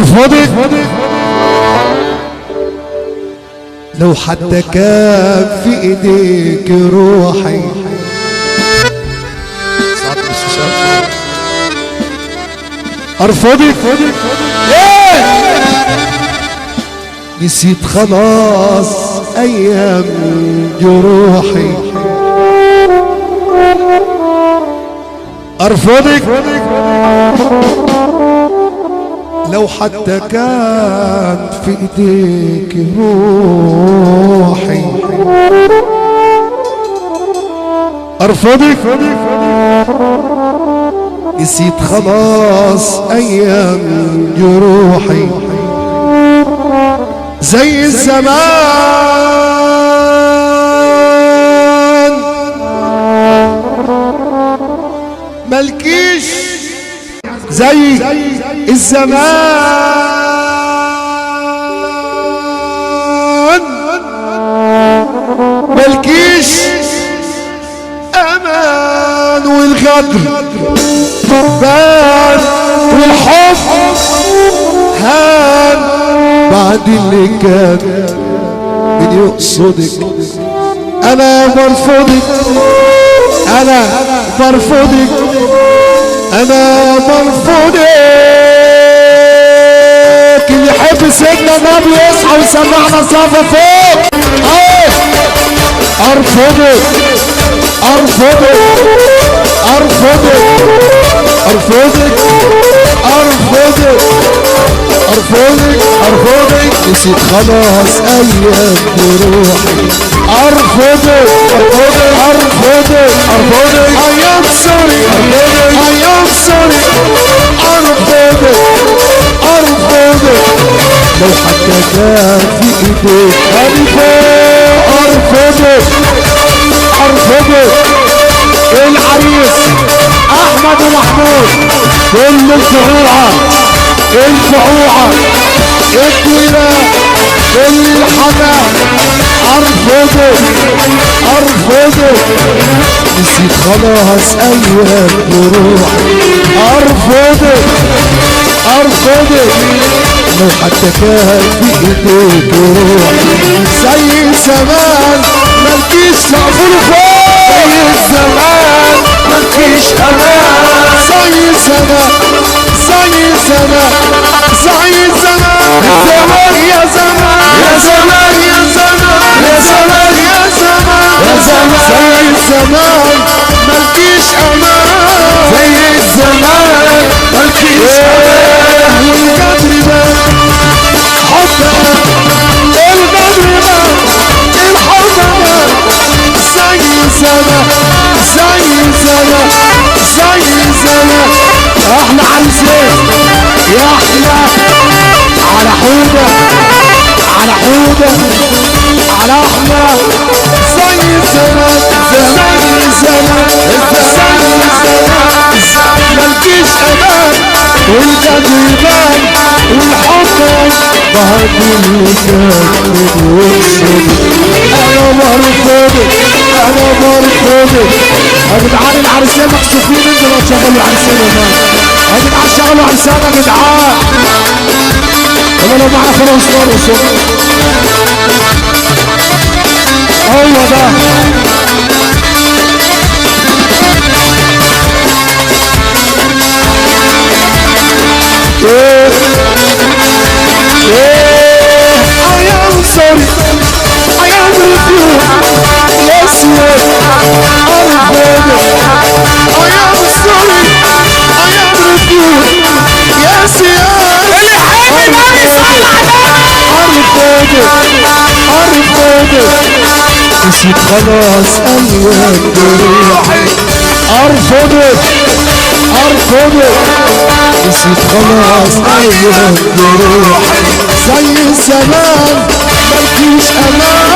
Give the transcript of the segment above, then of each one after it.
ارفضك لو حتى كان في ايديك روحي. ارفضك نسيت خلاص ايام جروحي. ارفضك لو حتى كان في ايديك روحي. ارفضك نسيت خلاص ايام جروحي. زي الزمان ملكيش زي الزمان ملكيش امان. والغدر بان والحب هان بعد اللي كان من يقصدك. انا برفضك انا برفضك انا برفضك. اللي يحب سيدنا النبي يصحى ويسمعنا صافة فوق. ارفضك ارفضك ارفضك ارفضك ارفضك ارفضك ارفضك نسيت خلاص ايام بروحي. ارفضك ارفضك ارفضك ارفضك ايام سوري ايام سوري. ارفضك ارفضك لو حتى كان في ايديك ارفضك ارفضك. العريس احمد ومحمود كل الفعوعه الفعوعه الطويله كل الحمام. ارفضك ارفضك نسيت خلاص ايام بروحي. ارفضك ارفضك لو حتى كان في ايديك روحي. زي زمان ملكيش سقفول فوق. زي الزمان ملكيش امان. زي الزمان زي الزمان زي الزمان. زمان يا زمان يا زمان يا زمان يا زمان يا زمان يا زمان. زي الزمان ملكيش امان. زي الزمان ملكيش امان. والقدر بان حبك القدر بان الحب بان. زي الزمان زي الزمان زي الزمان. احنا عايزين يا احلى على حوده على حوده على احلى. زي الزمان زي الزمان زي الزمان ملكيش امان. والقدر يبان والحب بعد اللي كان من يقصد. انا برفضك انا برفضك. يا جدعان العرسان مكسوفين انتوا لو تشغلوا العرسان يا مان. يا جدعان شغلوا عرسان يا جدعان. انا لو معنا خلاص نرقصوا. هو ده I am sorry I am with you. Yes yes I'm ready. I am sorry I am with you. Yes yes نسيت خلاص ايام بروحي. ارفضك ارفضك نسيت خلاص ايام بروحي. زي الزمان ملكيش امان.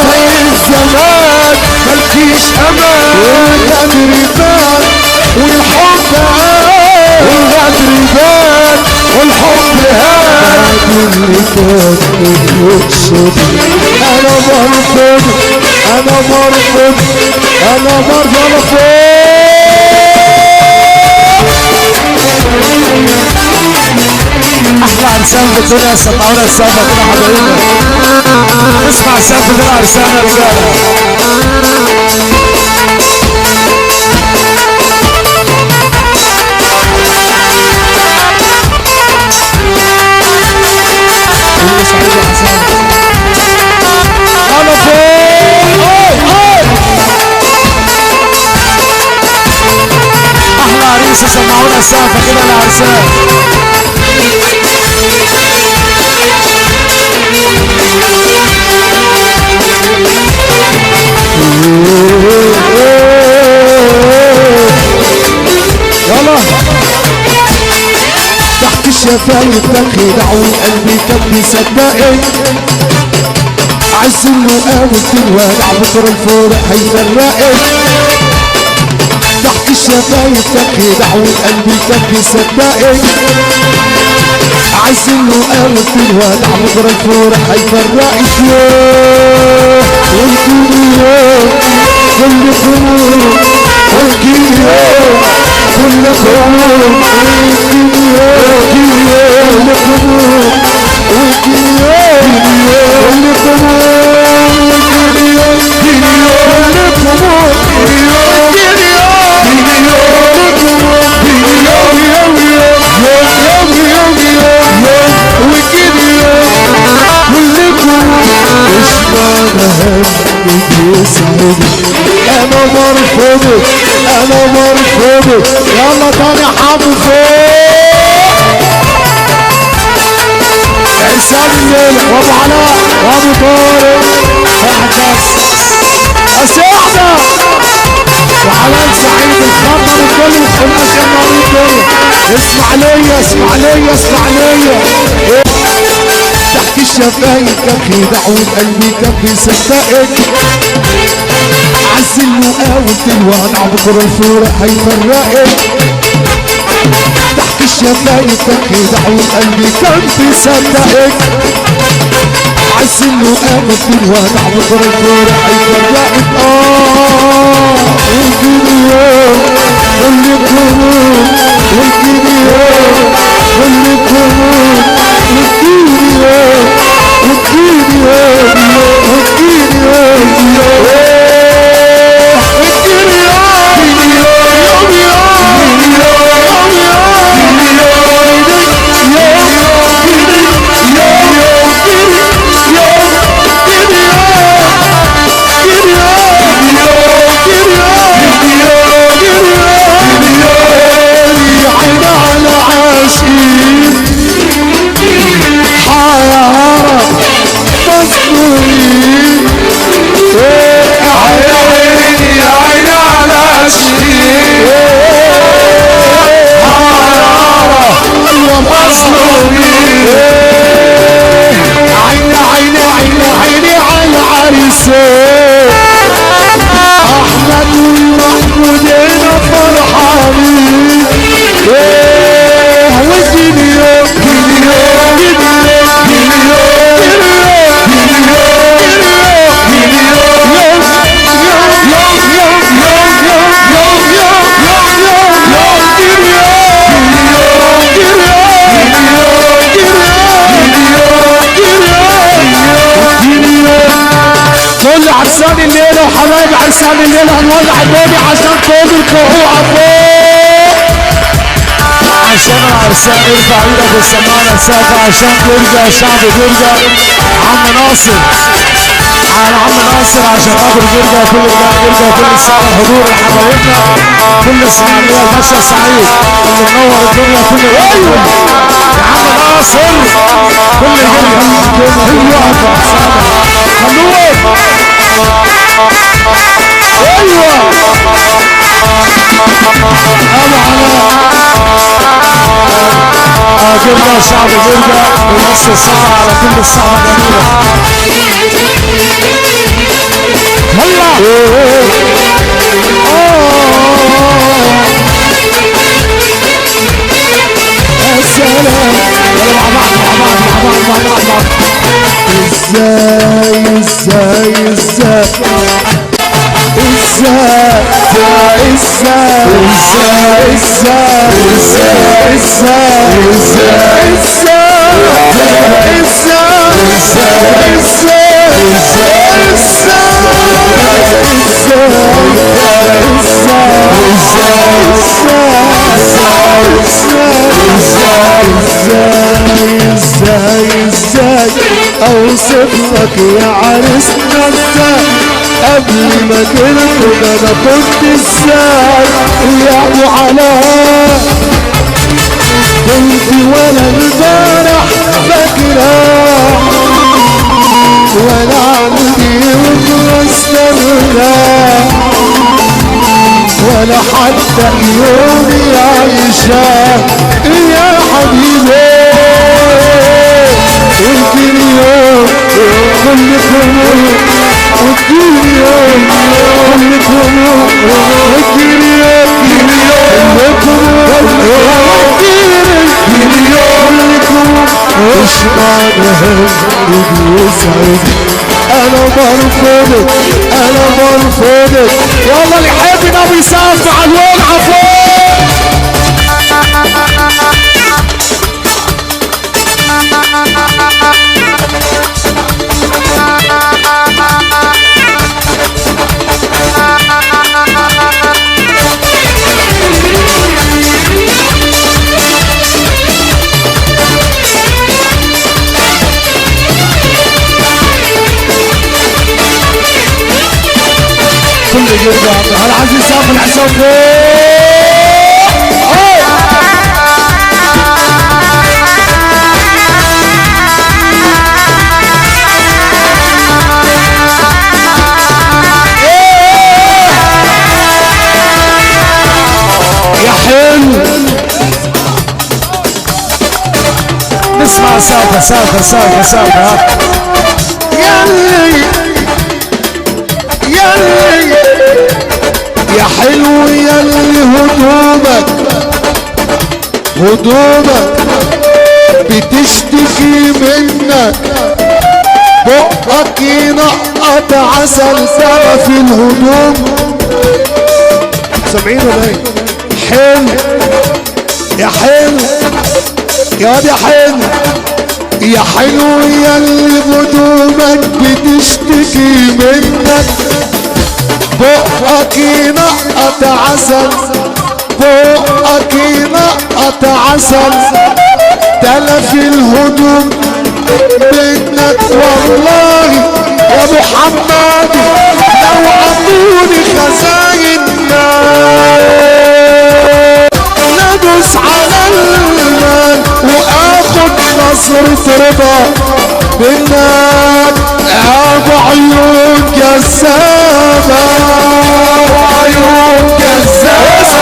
زي الزمان ملكيش امان. والقدر يبان والحب هان. والقدر يبان والحب هان. اللي كان يقصد. انا برفض انا برفض انا برفض. احلى عرسان في الدنيا سمعونا السقفة كده حبايبنا. اسمع سقفة العرسان يا رجالة. انا فوق احلى عريسة سمعونا السقفة كده العرسان. يلا تحت الشفايف تخدعوا قلبي كان بيصدقك عز النقاوي تنوالع بكره الفرح هيفرقك تحت الشفايف تخدعوا قلبي كان بيصدقك عز النقاوي تنوالع بكره الفرح هيفرقك يوه وانتوني يوه كل خروج وانتوني يوه كل خروج وانتوني يوه كل خروج وانتوني يوه كل انا مرفوضك انا مرفوضك يلا تاني حافظ عرسان الليل وابو علاء وابو طارق احدث اسعدة وعلان سعيد الخضر الكل والخماس يا نار الدنيا. اسمع ليا اسمع ليا اسمع ليا تحت الشفايف كان خدعوا قلبي كان بيصدقك عز المقاوم تنوالع بكره الفرح هيفرقك تحت الشفايف كان خدعوا قلبي كان بيصدقك عز المقاوم تنوالع بكره الفرح هيفرقك والجيني يوم واللي بخروج والجيني يوم واللي بخروج والجيني يوم والجيني يوم والجيني يوم عرسان الليلة وحبايب عرسان الليلة هنولع النادي عشان كل الكوع فوق عشان العرسان يرفع ايدك والسماعة السقفة عشان ترجع الشعب ترجع عم ناصر على عم ناصر عشان خاطر يرجع كل يرجع كل السنة حضور حبايبنا كل السنة المشى سعيد اللي منور الدنيا كل ايوه يا عم ناصر كل يرجع حلوة خلوه ايوه ابو علاء جرجع الشعب جرجع ونص الساعة على كل الساعة جميلة هلا السلام يلا مع بعض ازاي ازاي اوصف لك يا عرسنا ازاي قبل ما تركب انا كنت ازاي يا ابو علاء كنت ولا البارح فاكرة ولا عندي مستمرة ولا حتى يومي عايشة يا حبيبي يمكن يوم كلكم وكل يوم كلكم وكل يوم كلكم مش معناها بيسعد انا برفضك يلا اللي يحب النبي يسقف على الولعه فوق كل يرجع على عزيز سقف الحساب يا حلو نسمع سافة يا حلو ياللي هدومك بتشتكي منك بقك ينقط عسل سما في الهدوم سامعين ولا ايه؟ حلو يا واد يا حلو ياللي هدومك بتشتكي منك بقك ينقط عسل تلف الهدوم منك والله يا ابو حمادي لو عطوني خزاين ندوس على المال واخد نصرة رضا منك ابو عيون جسامة ابو عيون جسامة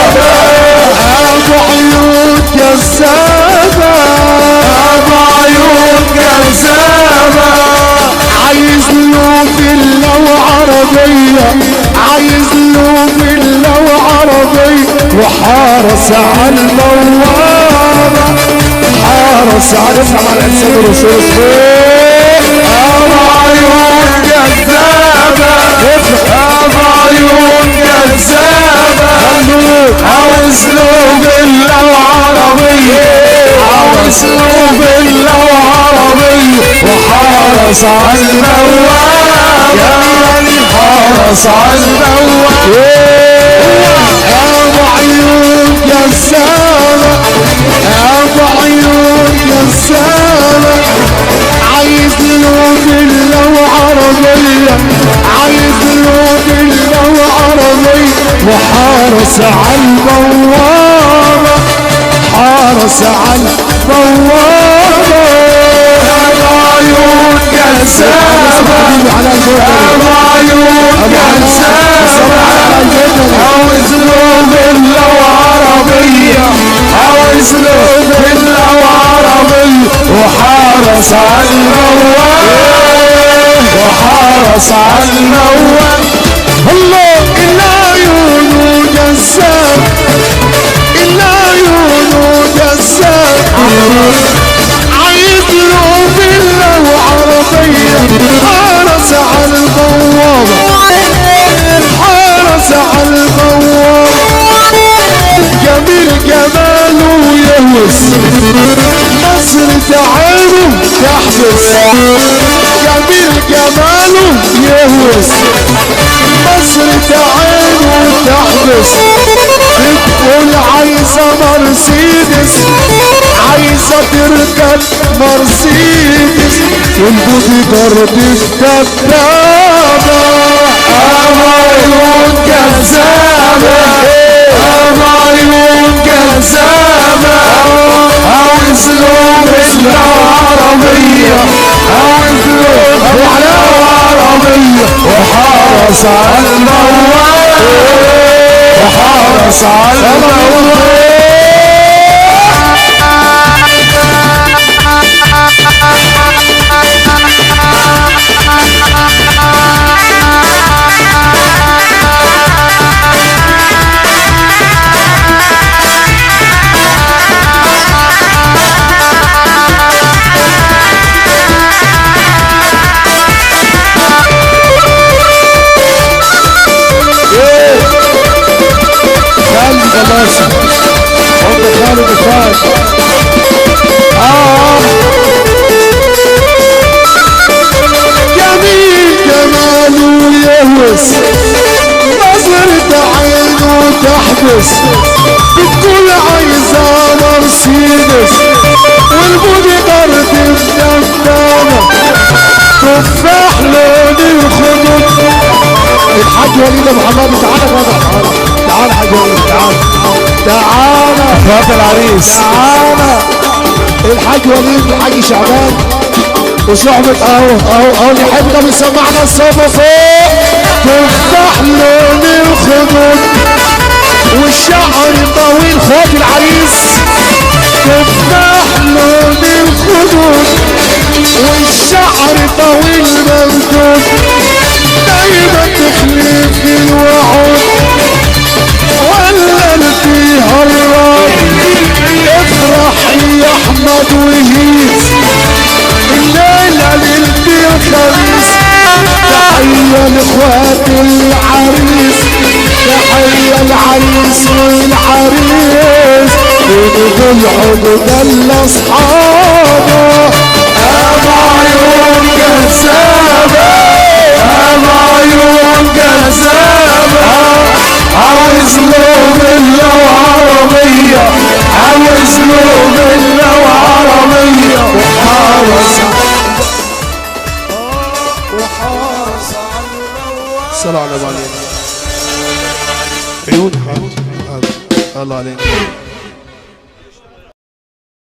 عايز له فيلا وعربية وحارس على الموارة عرفنا مع الانسان الرسول ابو عيون جذابة عاوز له فيلا وعربية وحارس على الموارة حارس على الموارة ابو عيون جذابة عايز له فيلا وعربية وحارس على الموارة ابو عيون جذابة عاوز له فيلا وعربية وحارس على الموارة الله العيون جسام عايز له فيلا وعربية حارس على الموارة جميل جماله يهوس مصر تعاله تحبس جميل جماله يهوس بصرة عينه تحبس بتقول عايزة مرسيدس عايزة تركب مرسيدس والبودي جارد الدبابة عيون جذابة عيون جذابة عاوز لهم العربية عاوز لهم العربية وحرص على الموال وحرص على الموال جميل جماله يهوس نظرة عينه تحبس بتقول عايزة مرسيدس والبودي جارد الدبابة تفاح لون الخدود الحاج وليد ابو حماد تعالى جدع تعالى حاج وليد تعالى اخوات العريس تعالى الحاج وليد الحاج شعبان وصحبة اهو الحب ده بيسمعنا الصوبة فوق تفتح لون الخدود والشعر طويل خوات العريس تفتح لون الخدود والشعر طويل ممدود دايما تخلف الوعود ولا فيها الراي افرح يا احمد وهيس الليلة ليلة الخميس تحية لاخوات العريس تحية العريس والعريس ونقول عقد لاصحابه عيون جذابة عيون جذابة عايز لهم